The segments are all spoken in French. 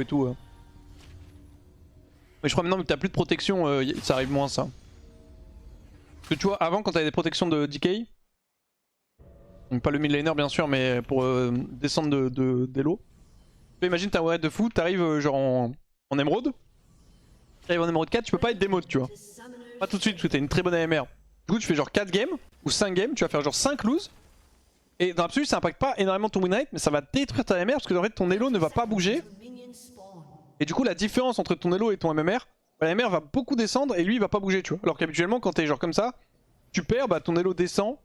et tout. Mais je crois maintenant que t'as plus de protection, ça arrive moins ça. Parce que tu vois, avant quand t'avais des protections de decay, donc pas le mid laner bien sûr, mais pour descendre d'elo. Imagine t'as un warhead de fou, t'arrives genre en émeraude. T'arrives en émeraude 4, tu peux pas être démode, tu vois. Pas tout de suite parce que t'as une très bonne AMR. Du coup tu fais genre 4 games ou 5 games, tu vas faire genre 5 loses. Et dans l'absolu ça impacte pas énormément ton win rate, mais ça va détruire ta AMR parce que en fait ton elo ne va pas bouger. Et du coup la différence entre ton elo et ton MMR, la MMR va beaucoup descendre et lui il va pas bouger, tu vois. Alors qu'habituellement quand t'es genre comme ça, tu perds, bah ton elo descend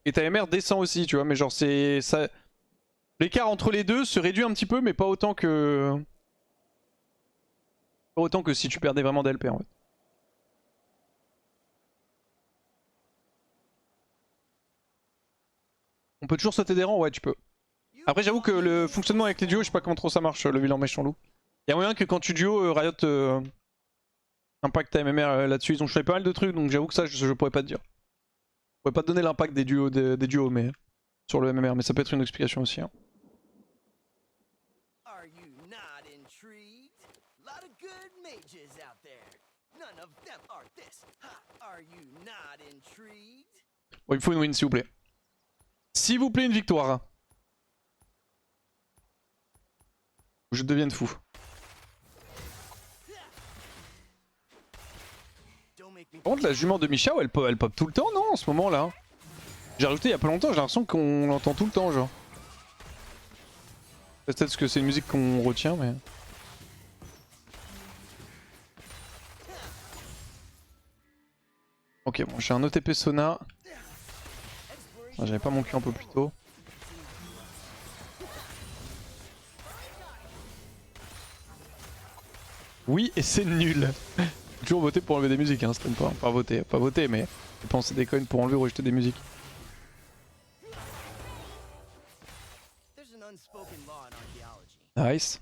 et ta MMR descend aussi, tu vois. Mais genre c'est ça, l'écart entre les deux se réduit un petit peu, mais pas autant que si tu perdais vraiment d'LP en fait. On peut toujours sauter des rangs, ouais tu peux. Après j'avoue que le fonctionnement avec les duos, je sais pas comment trop ça marche, le vilain méchant loup. Il y a moyen que quand tu duo, Riot impacte ta MMR là-dessus. Ils ont fait pas mal de trucs, donc j'avoue que ça je pourrais pas te dire. Je pourrais pas te donner l'impact des duos mais sur le MMR, mais ça peut être une explication aussi. Hein. Bon, il me faut une win s'il vous plaît. S'il vous plaît une victoire. Je devienne fou. Par contre la jument de Michao elle pop tout le temps non en ce moment là. J'ai rajouté il y a pas longtemps, j'ai l'impression qu'on l'entend tout le temps genre. Peut-être parce que c'est une musique qu'on retient mais... Ok bon j'ai un OTP Sona. J'avais pas mon cul un peu plus tôt. Oui et c'est nul. Toujours voter pour enlever des musiques hein, c'est pas. Pas voter mais dépenser des coins pour enlever ou rejeter des musiques. Nice.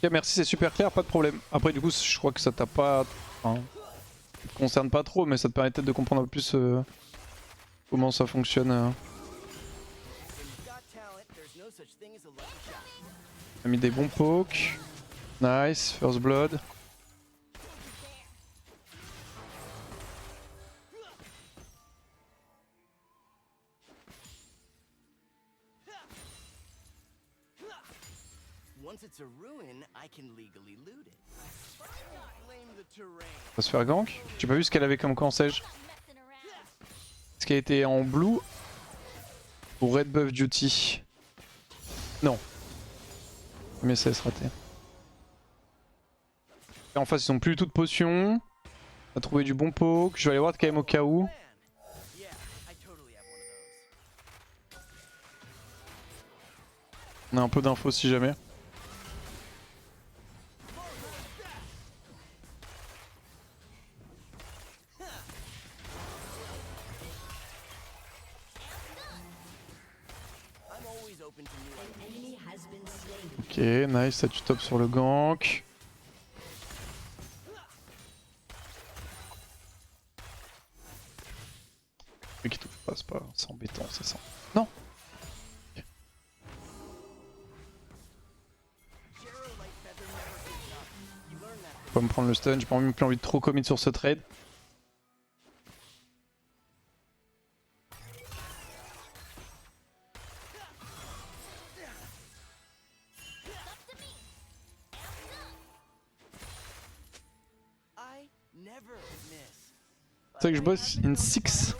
Ok merci c'est super clair, pas de problème. Après du coup je crois que ça t'a pas... Enfin, ça te concerne pas trop mais ça te permet peut-être de comprendre un peu plus comment ça fonctionne. On a mis des bons pokes. Nice, first blood. On va se faire gank. J'ai pas vu ce qu'elle avait comme camp sage. Est-ce qu'elle était en blue ou red buff duty? Non. Mais ça se raté. Et en face ils ont plus toutes potions. On a trouvé du bon poke. Je vais aller voir quand même au cas où. On a un peu d'infos si jamais. Ok, nice, ça tu top sur le gank. Mais qui touche pas, c'est embêtant, c'est ça. Non. Okay. Faut pas me prendre le stun, j'ai pas même plus envie de trop commit sur ce trade. C'est vrai que je bosse in 6.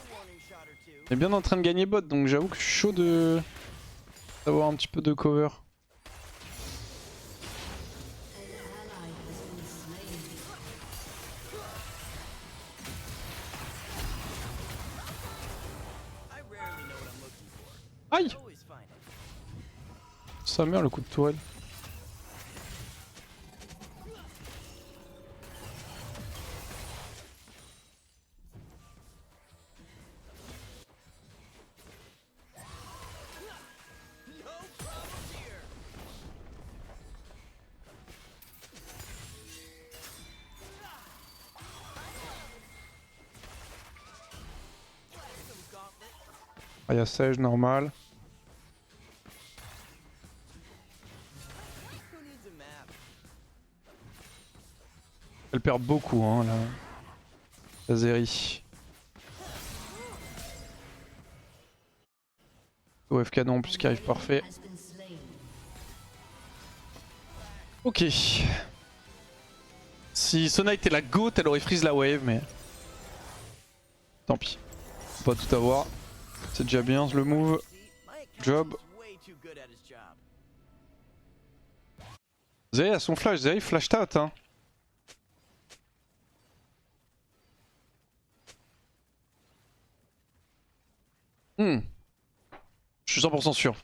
On est bien en train de gagner bot donc j'avoue que je suis chaud d'avoir un petit peu de cover. Aïe! Ça meurt le coup de tourelle. Ah, il y a Sage normal. Elle perd beaucoup hein là. La Zeri. OF canon en plus qui arrive parfait. Ok. Si Sona était la GOAT, elle aurait freeze la wave, mais tant pis. Faut pas tout avoir. C'est déjà bien le move. Job. Zeri a son flash, Zeri flash out hein. Je suis 100% sûr.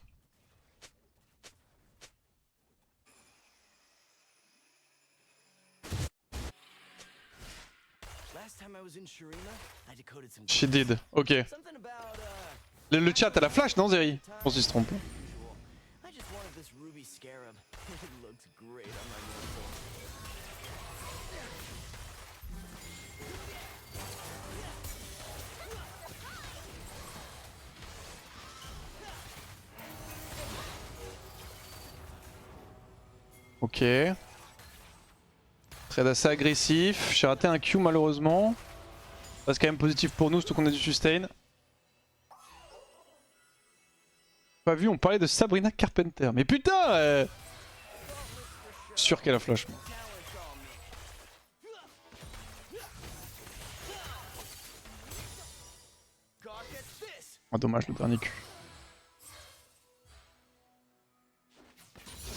She did. Ok. Le chat a la flash non Zeri? On s'y se trompe. Ok. Trade assez agressif. J'ai raté un Q malheureusement. C'est quand même positif pour nous, surtout qu'on a du sustain. Pas vu, on parlait de Sabrina Carpenter. Mais putain sûr qu'elle a flash. Ah dommage le dernier Q.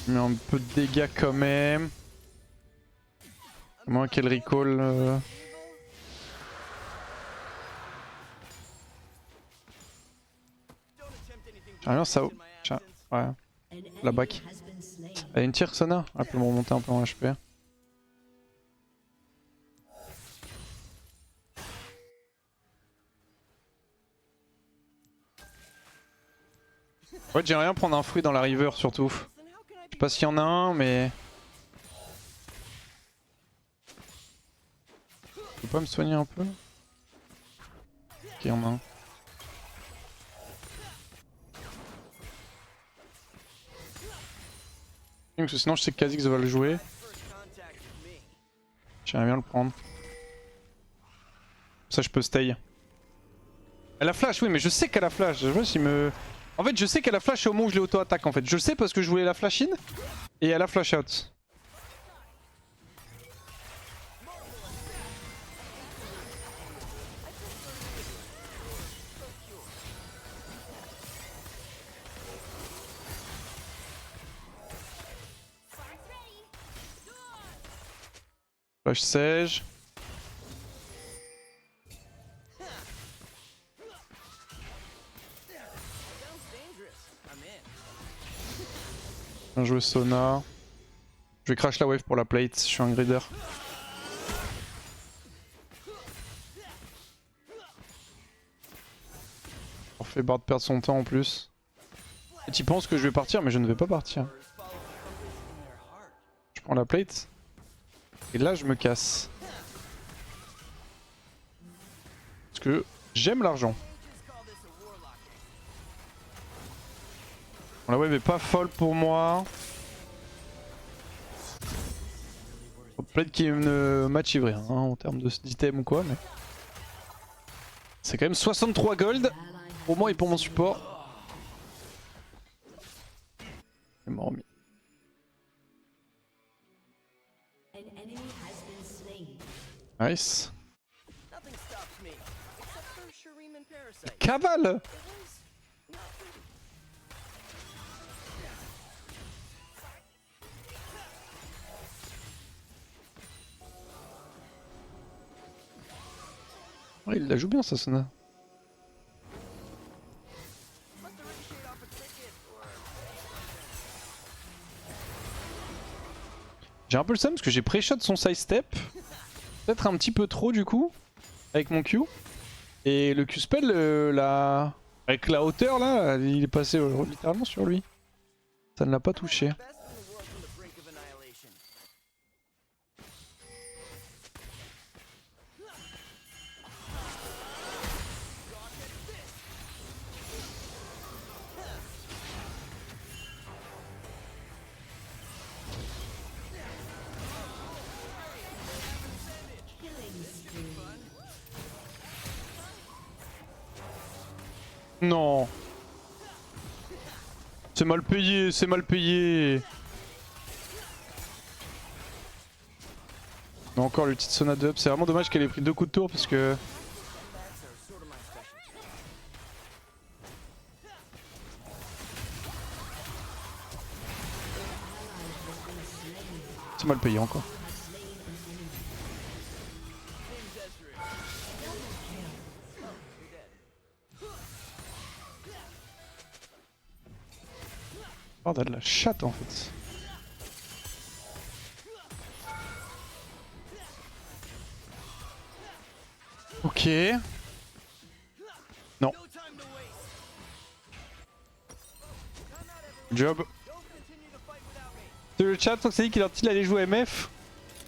Il met un peu de dégâts quand même. À moins qu'elle recall. Ah non ça... Ouais. La back. Elle a une tire Sona. Elle peut me remonter un peu en HP. Ouais j'aimerais bien prendre un fruit dans la river surtout. Je sais pas s'il y en a un mais... Je peux pas me soigner un peu? Ok, il y en a un. Parce que sinon je sais que Kha'Zix va le jouer. J'aimerais bien le prendre. Ça je peux stay. Elle a flash oui mais je sais qu'elle a flash. Je vois s'il me... En fait je sais qu'elle a flash au moment où je l'ai auto-attaque en fait. Je le sais parce que je voulais la flash in. Et elle a flash out. Flash Sage. Bien joué Sona. Je vais crash la wave pour la plate, je suis un grider. On fait Bard perdre son temps en plus. Et tu penses que je vais partir mais je ne vais pas partir. Je prends la plate. Et là je me casse. Parce que j'aime l'argent. La wave est pas folle pour moi. Plate qui ne m'achieve rien hein, en termes d'item ou quoi mais... C'est quand même 63 gold pour moi et pour mon support. C'est mort. Nice. Cavale. Ouais, il la joue bien ça Sona. J'ai un peu le seum parce que j'ai pré-shot son side step. Peut-être un petit peu trop du coup. Avec mon Q. Et le Q-spell, avec la hauteur là, il est passé littéralement sur lui. Ça ne l'a pas touché. Non. C'est mal payé, c'est mal payé. On a encore le petit Sona de up. C'est vraiment dommage qu'elle ait pris 2 coups de tour parce que... C'est mal payé encore. Oh, t'as de la chatte en fait. Ok. Non. Job. Le chat, donc c'est dit qu'il allait jouer MF.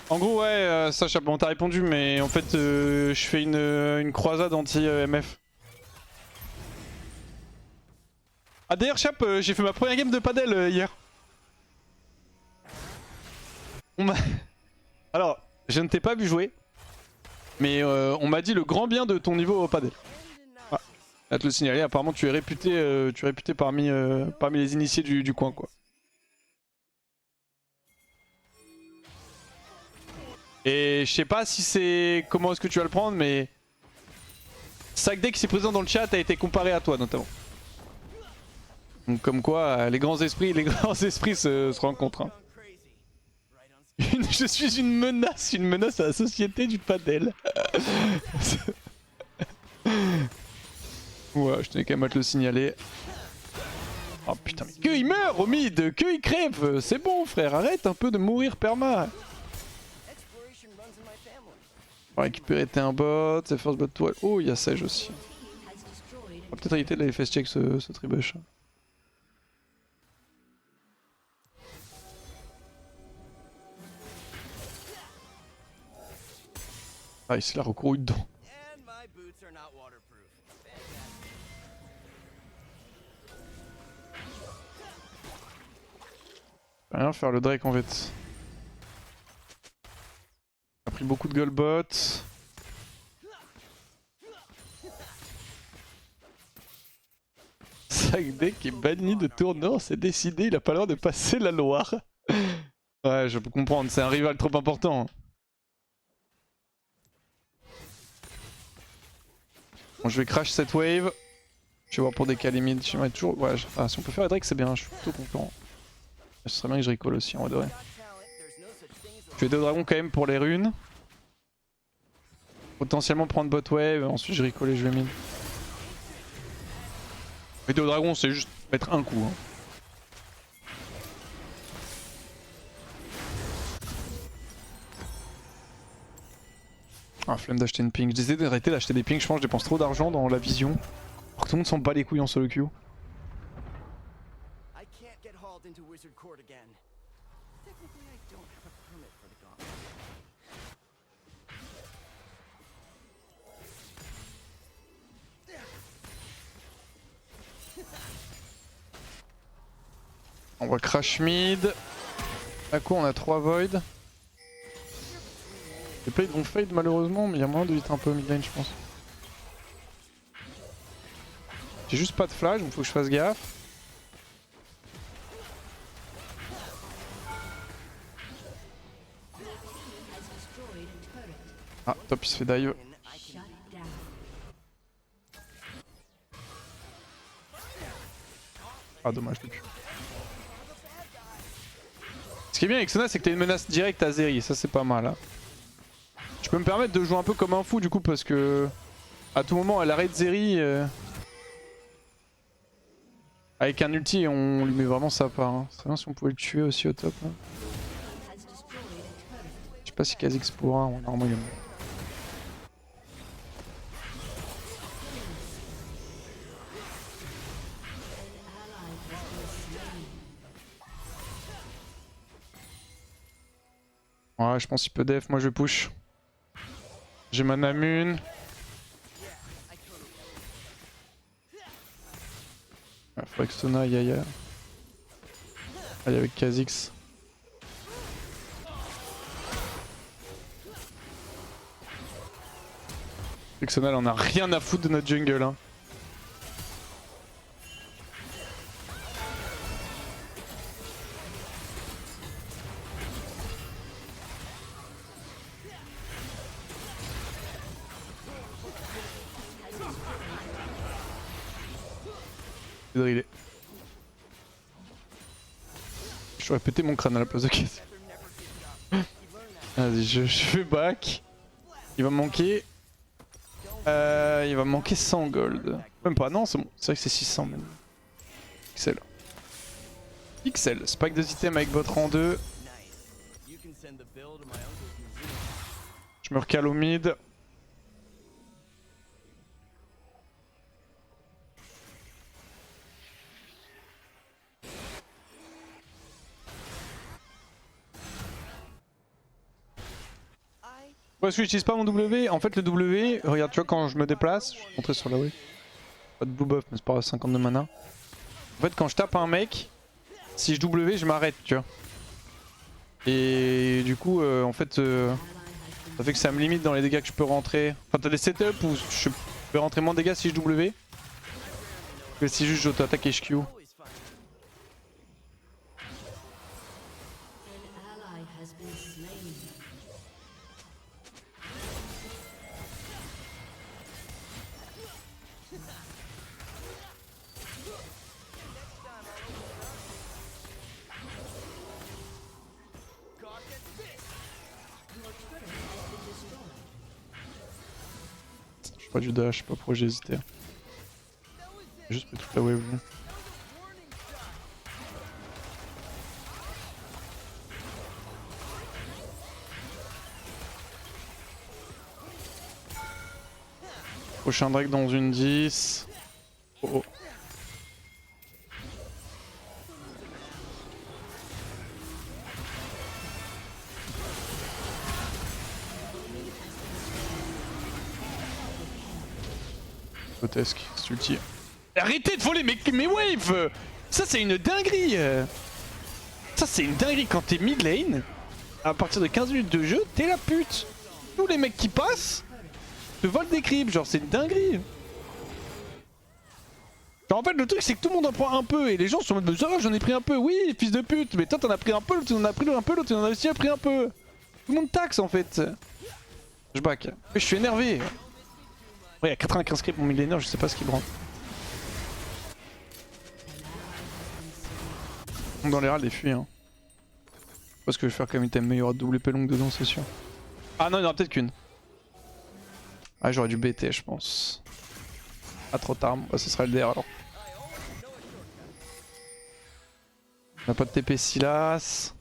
En gros, ouais, Sacha, bon, t'as répondu, mais en fait, je fais une croisade anti-MF. Ah, d'ailleurs, Chap, j'ai fait ma première game de padel hier. Alors, je ne t'ai pas vu jouer, mais on m'a dit le grand bien de ton niveau au padel. Ah, à te le signaler, apparemment, tu es réputé parmi les initiés du coin, quoi. Et je sais pas si c'est... Comment est-ce que tu vas le prendre, mais... Sackdeck, qui est présent dans le chat, a été comparé à toi, notamment. Donc comme quoi, les grands esprits se rencontrent. Hein. Je suis une menace à la société du padel. Ouais, je tenais quand même à te le signaler. Oh putain, mais que il meurt au mid, que il crève. C'est bon frère, arrête un peu de mourir perma. On va récupérer un bot, c'est first bot toile. Oh, il y a Sage aussi. On va peut-être éviter d'aller face check ce tribush. Ah, il s'est la recouru dedans. Je vais rien faire le Drake en fait. A pris beaucoup de goldbot. Sackdeck est banni de tournoi, c'est décidé, il a pas l'air de passer la Loire. Ouais, je peux comprendre, c'est un rival trop important. Bon, je vais crash cette wave. Je vais voir pour décaler mid. J'aimerais toujours. Ouais, ah, si on peut faire Drake, c'est bien, je suis plutôt content. Ce serait bien que je recall aussi en vrai. Je vais 2 dragons quand même pour les runes. Potentiellement prendre bot wave, ensuite je recall et je vais mid. Mais 2 dragons, c'est juste mettre un coup. Hein. Ah, flemme d'acheter une ping. J'essaie d'arrêter d'acheter des pings, je pense que je dépense trop d'argent dans la vision. Alors que tout le monde s'en bat les couilles en solo queue. On va crash mid. À quoi on a 3 void. Les plays vont fade malheureusement, mais il y a moyen de vite un peu mid lane je pense. J'ai juste pas de flash, donc faut que je fasse gaffe. Ah, top, il se fait dive. Ah, dommage, le cul. Ce qui est bien avec Sona, c'est que t'as une menace directe à Zeri, ça c'est pas mal. Hein. Je peux me permettre de jouer un peu comme un fou du coup, parce que à tout moment elle arrête Zeri. Avec un ulti, on lui met vraiment sa part. Hein. C'est bien si on pouvait le tuer aussi au top. Là. Je sais pas si Kha'Zix pourra, normalement il est mort. Ouais, je pense qu'il peut def, moi je push. J'ai ma Namun. Ouais, faudrait que Sona aille ailleurs. Aille avec Kha'Zix. Sona, on a rien à foutre de notre jungle. Hein. C'est drillé. J'aurais pété mon crâne à la place de caisse. Vas-y, je fais back. Il va me manquer. Il va me manquer 100 gold. Même pas, non, c'est bon. C'est vrai que c'est 600 même. Pixel. Pixel. Spike de items avec votre rang 2. Je me recale au mid. Pourquoi est-ce que j'utilise pas mon W? En fait le W, regarde tu vois quand je me déplace, je vais te montrer sur la way. Pas de blue buff mais c'est pas 52 mana. En fait quand je tape un mec, si je W je m'arrête tu vois. Et du coup en fait ça fait que ça me limite dans les dégâts que je peux rentrer. Enfin t'as des setups où je peux rentrer moins de dégâts si je W que si juste j'auto-attaque HQ. Pas du dash, je sais pas pourquoi j'ai hésité. J'ai juste pris toute la wave. Prochain Drake dans une 10. Oh oh. Grotesque, c'est ulti. Arrêtez de voler mes waves! Ça c'est une dinguerie! Ça c'est une dinguerie quand t'es mid lane. À partir de 15 minutes de jeu, t'es la pute! Tous les mecs qui passent te volent des creeps, genre c'est une dinguerie! Genre en fait le truc c'est que tout le monde en prend un peu et les gens sont en mode ça va j'en ai pris un peu, oui fils de pute, mais toi t'en as pris un peu, l'autre t'en as pris un peu, l'autre t'en a aussi pris un peu. Tout le monde taxe en fait. Je back. Je suis énervé. Ouais, il y a 95 creeps mon millénaire, je sais pas ce qu'il branle. Dans les râles, les fuis. Hein. Je sais pas ce que je vais faire comme item, mais il y aura WP longue dedans, c'est sûr. Ah non, il y en aura peut-être qu'une. Ah, j'aurais dû BT, je pense. Ah, trop tard. Bah, ce sera LDR alors. On a pas de TP Silas.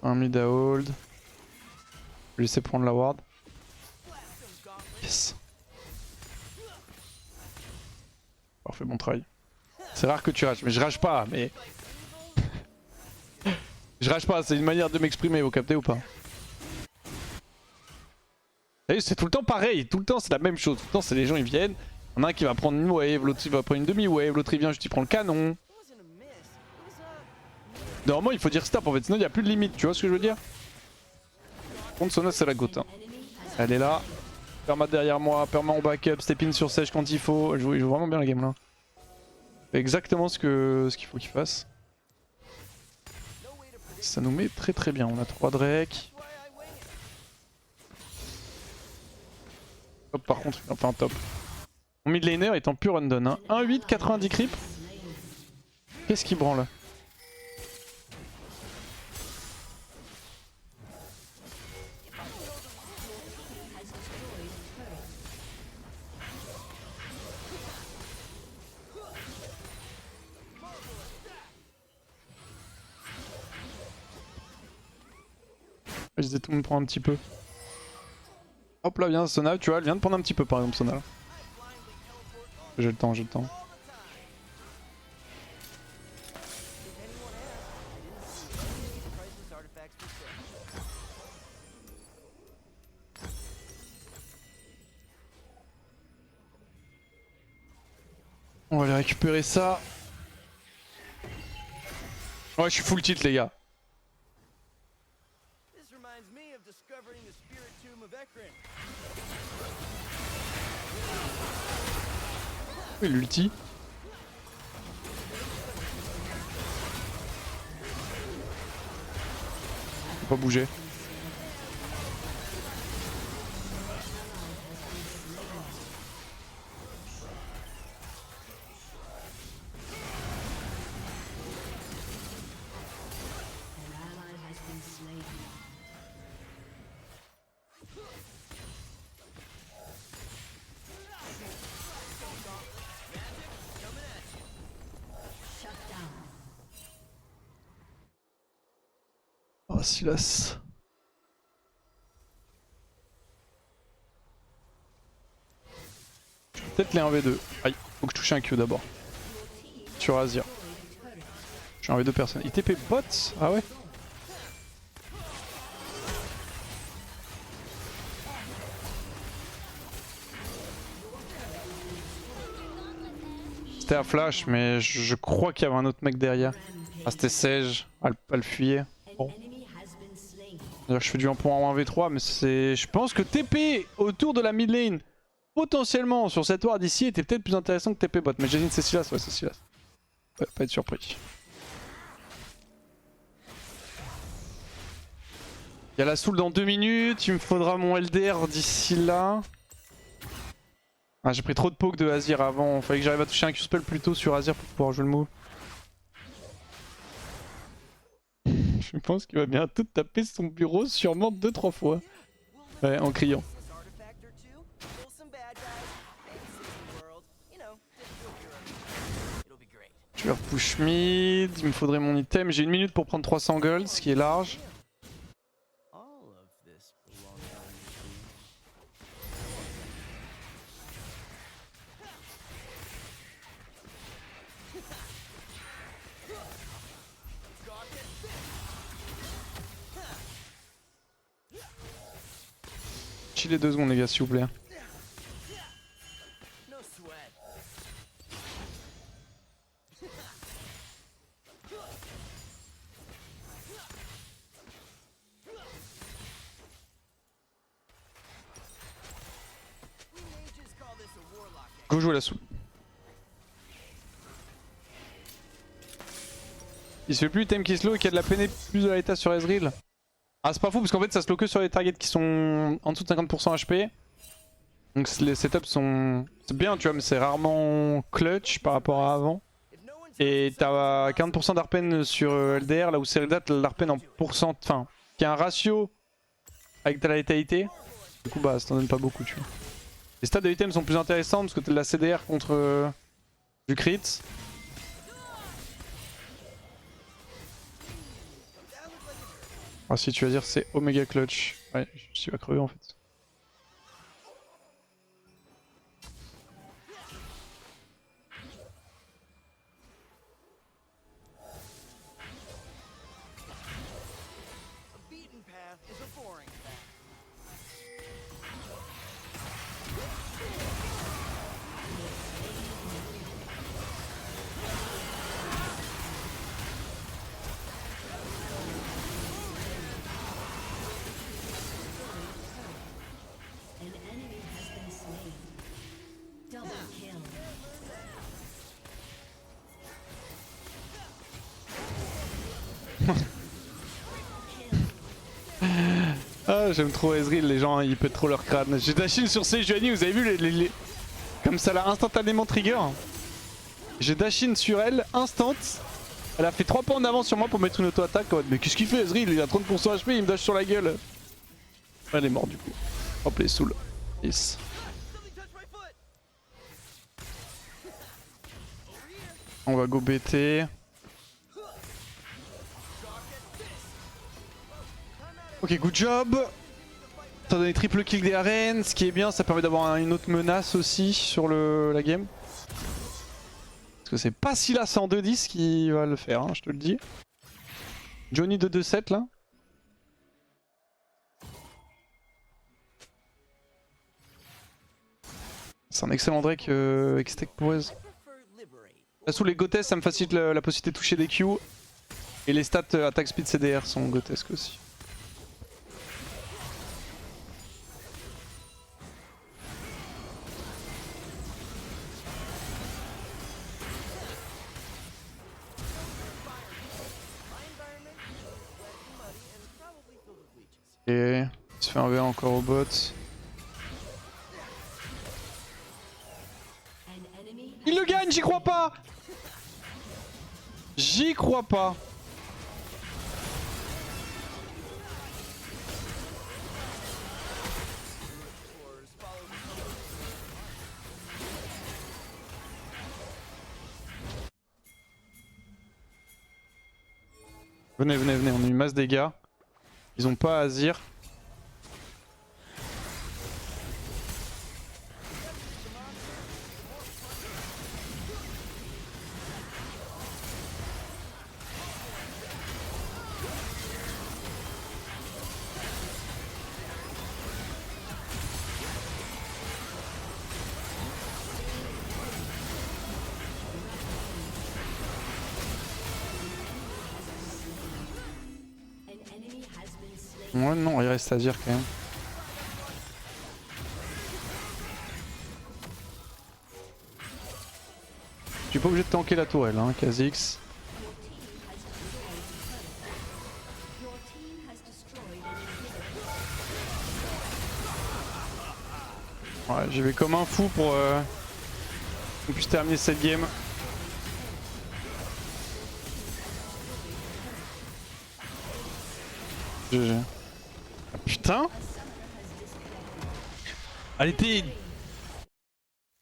Un mid à hold. Je vais laisser prendre la ward. Yes. Parfait, bon travail. C'est rare que tu rages, mais je rage pas, mais... je rage pas, c'est une manière de m'exprimer, vous captez ou pas? C'est tout le temps pareil, tout le temps c'est la même chose. Tout le temps c'est les gens ils viennent, il y en a un qui va prendre une wave, l'autre il va prendre une demi-wave, l'autre il vient juste il prend le canon. Normalement il faut dire stop en fait, sinon il n'y a plus de limite, tu vois ce que je veux dire? Contre Sona c'est la goutte. Hein. Elle est là, perma derrière moi, perma en backup, step in sur sèche quand il faut. Il joue vraiment bien la game là. C'est exactement ce qu'il faut qu'il fasse. Ça nous met très très bien, on a 3 Drake. Top par contre, enfin top. Mon mid laner est en pure undone. Hein. 1-8, 90 creep. Qu'est-ce qu'il branle? J'essaie tout me prendre un petit peu. Hop là, viens Sona, tu vois, elle vient de prendre un petit peu par exemple Sona là. J'ai le temps, j'ai le temps. On va aller récupérer ça. Ouais, je suis full tilt les gars. Oui, l'ulti. Faut pas bouger. Oh, Silas. Je vais peut-être les 1v2. Aïe, faut que je touche un Q d'abord. Sur Azir. Je suis 1v2 personnes. Il TP bot? Ah ouais? C'était à flash, mais je crois qu'il y avait un autre mec derrière. Ah, c'était Sage. Elle fuyait. Bon. Je fais du 1 pour 1 1v3, mais c'est. Je pense que TP autour de la mid lane, potentiellement sur cette ward ici, était peut-être plus intéressant que TP bot. Mais j'imagine c'est Silas, ouais, c'est Silas. Ouais, pas être surpris. Il y a la soul dans 2 minutes, il me faudra mon LDR d'ici là. Ah, j'ai pris trop de poke de Azir avant, fallait que j'arrive à toucher un Q-spell plus tôt sur Azir pour pouvoir jouer le move. Je pense qu'il va bientôt taper son bureau sûrement 2-3 fois. Ouais, en criant. Je vais repush mid, il me faudrait mon item. J'ai 1 minute pour prendre 300 gold, ce qui est large. Chillez 2 secondes les gars s'il vous plaît. Go jouer la soul. Il se fait plus item qui slow et qui a de la peine plus de la l'état sur Ezreal. Ah c'est pas fou parce qu'en fait ça slow que sur les targets qui sont en dessous de 50% HP. Donc les setups sont... C'est bien tu vois mais c'est rarement clutch par rapport à avant. Et t'as 40% d'arpen sur LDR là où Seridat l'arpen en pourcent... Enfin, qui a un ratio avec ta létalité. Du coup bah ça t'en donne pas beaucoup tu vois. Les stats de items sont plus intéressantes parce que t'as de la CDR contre du crit. Ah si tu vas dire c'est Omega Clutch. Ouais, je suis à crever en fait. Ah j'aime trop Ezreal, les gens ils pètent trop leur crâne. J'ai dashing sur Sejuani, vous avez vu comme ça l'a instantanément trigger. J'ai dashing sur elle, instant. Elle a fait 3 pas en avant sur moi pour mettre une auto-attaque. Mais qu'est-ce qu'il fait Ezreal? Il a 30% HP, il me dash sur la gueule. Elle est morte du coup. Hop les souls. Yes. On va go BT. Ok, good job. Ça a donné triple kill des arènes. Ce qui est bien, ça permet d'avoir une autre menace aussi sur la game. Parce que c'est pas Silas en 2-10 qui va le faire, hein, je te le dis. Johnny de 2-7 là. C'est un excellent Drake avec Steak Pourez. Là sous les Gothès, ça me facilite la possibilité de toucher des Q. Et les stats attack speed CDR sont grotesques aussi. Il se fait un V encore au bot. Il le gagne, j'y crois pas. J'y crois pas. Venez, venez, venez, on a eu masse dégâts. Ils ont pas Azir. Ouais, non, il reste Azir quand même. Tu es pas obligé de tanker la tourelle, hein, Kha'Zix. Ouais, j'y vais comme un fou pour qu'on puisse terminer cette game. GG. Ah, putain! Elle était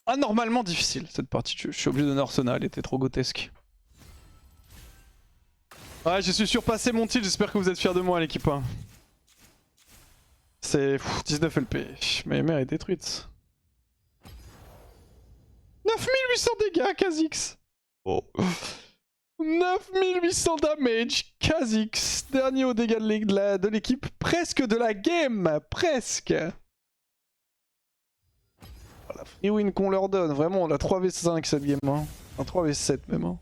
anormalement difficile cette partie. Je suis obligé de donner Arsenal, elle était trop grotesque. Ouais, je suis surpassé mon tilt, j'espère que vous êtes fiers de moi l'équipe 1. C'est 19 LP, mais mère est détruite. 9800 dégâts, Kha'Zix. Oh. 9800 damage, Kha'Zix. Dernier au dégâts de l'équipe, presque de la game, presque. La free win qu'on leur donne, vraiment on a 3v5 cette game, hein. Un 3v7 même. Hein.